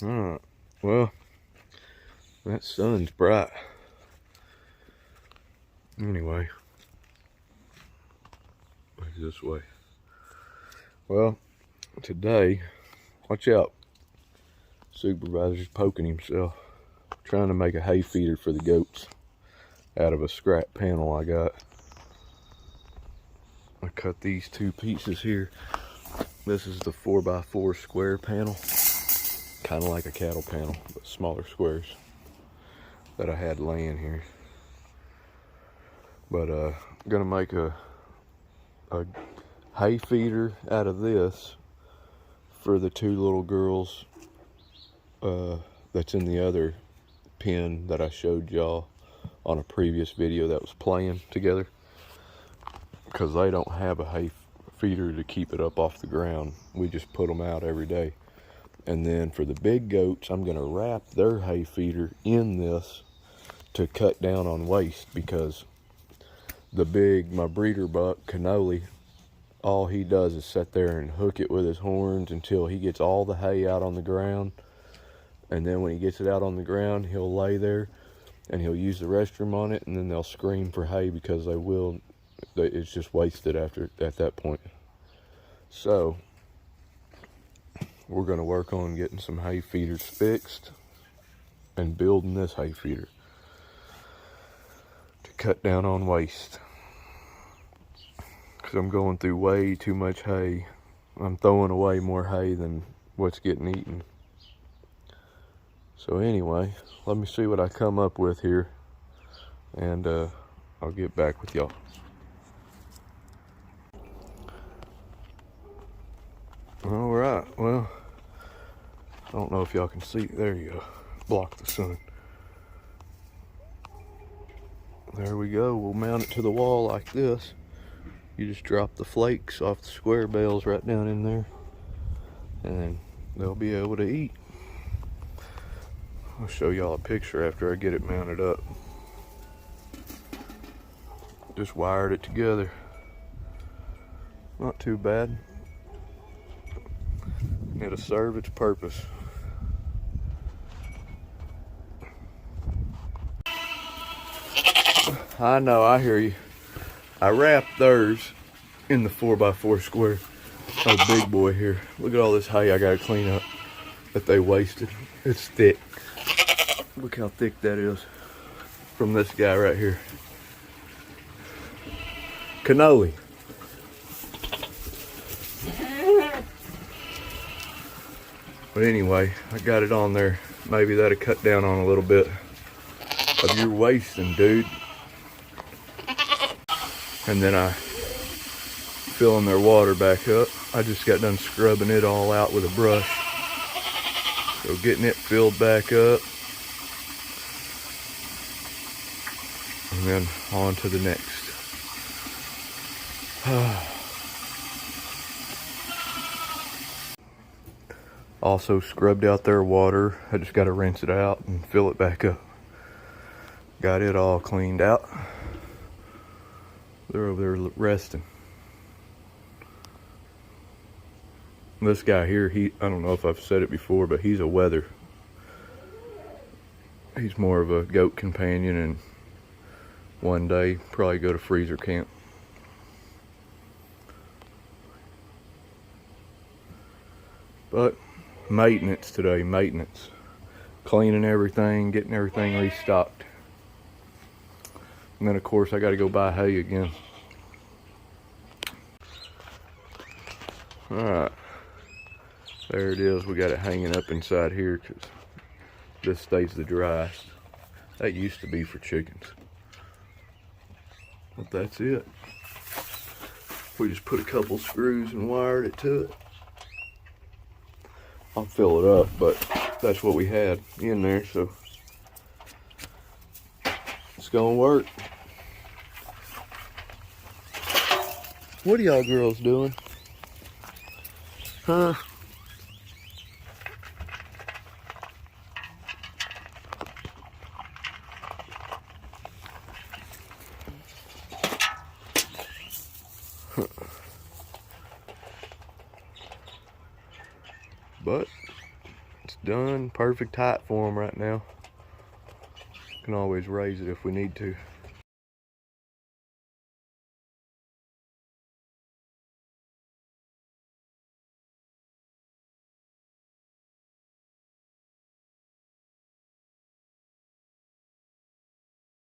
Alright, well, that sun's bright. Anyway, this way. Well, today, watch out. Supervisor's poking himself. Trying to make a hay feeder for the goats out of a scrap panel I got. I cut these two pieces here. This is the 4x4 square panel. Kind of like a cattle panel, but smaller squares that I had laying here. But I'm gonna make a hay feeder out of this for the two little girls that's in the other pen that I showed y'all on a previous video that was playing together, because they don't have a hay feeder to keep it up off the ground. We just put them out every day. And then for the big goats, I'm gonna wrap their hay feeder in this to cut down on waste, because my breeder buck, Cannoli, all he does is sit there and hook it with his horns until he gets all the hay out on the ground. And then when he gets it out on the ground, he'll lay there and he'll use the restroom on it, and then they'll scream for hay because it's just wasted at that point. So we're gonna work on getting some hay feeders fixed and building this hay feeder to cut down on waste. Because I'm going through way too much hay. I'm throwing away more hay than what's getting eaten. So anyway, let me see what I come up with here, and I'll get back with y'all. All right, well, I don't know if y'all can see. There you go. Block the sun. There we go. We'll mount it to the wall like this. You just drop the flakes off the square bales right down in there, and they'll be able to eat. I'll show y'all a picture after I get it mounted up. Just wired it together. Not too bad. It'll serve its purpose. I know, I hear you. I wrapped theirs in the 4x4 square. Oh, big boy here. Look at all this hay I gotta clean up that they wasted. It's thick. Look how thick that is from this guy right here. Cannoli. But anyway, I got it on there. Maybe that'll cut down on a little bit of your wasting, dude. And then I filling their water back up. I just got done scrubbing it all out with a brush. So getting it filled back up. And then on to the next. Also scrubbed out their water. I just got to rinse it out and fill it back up. Got it all cleaned out. They're over there resting. This guy here, I don't know if I've said it before, but he's a wether. He's more of a goat companion, and one day probably go to freezer camp. But maintenance today, maintenance. Cleaning everything, getting everything restocked. And then of course I gotta go buy hay again. Alright. There it is. We got it hanging up inside here because this stays the driest. That used to be for chickens. But that's it. We just put a couple screws and wired it to it. I'll fill it up, but that's what we had in there, so it's gonna work. What are y'all girls doing? Huh? But it's done. Perfect height for them right now. Can always raise it if we need to.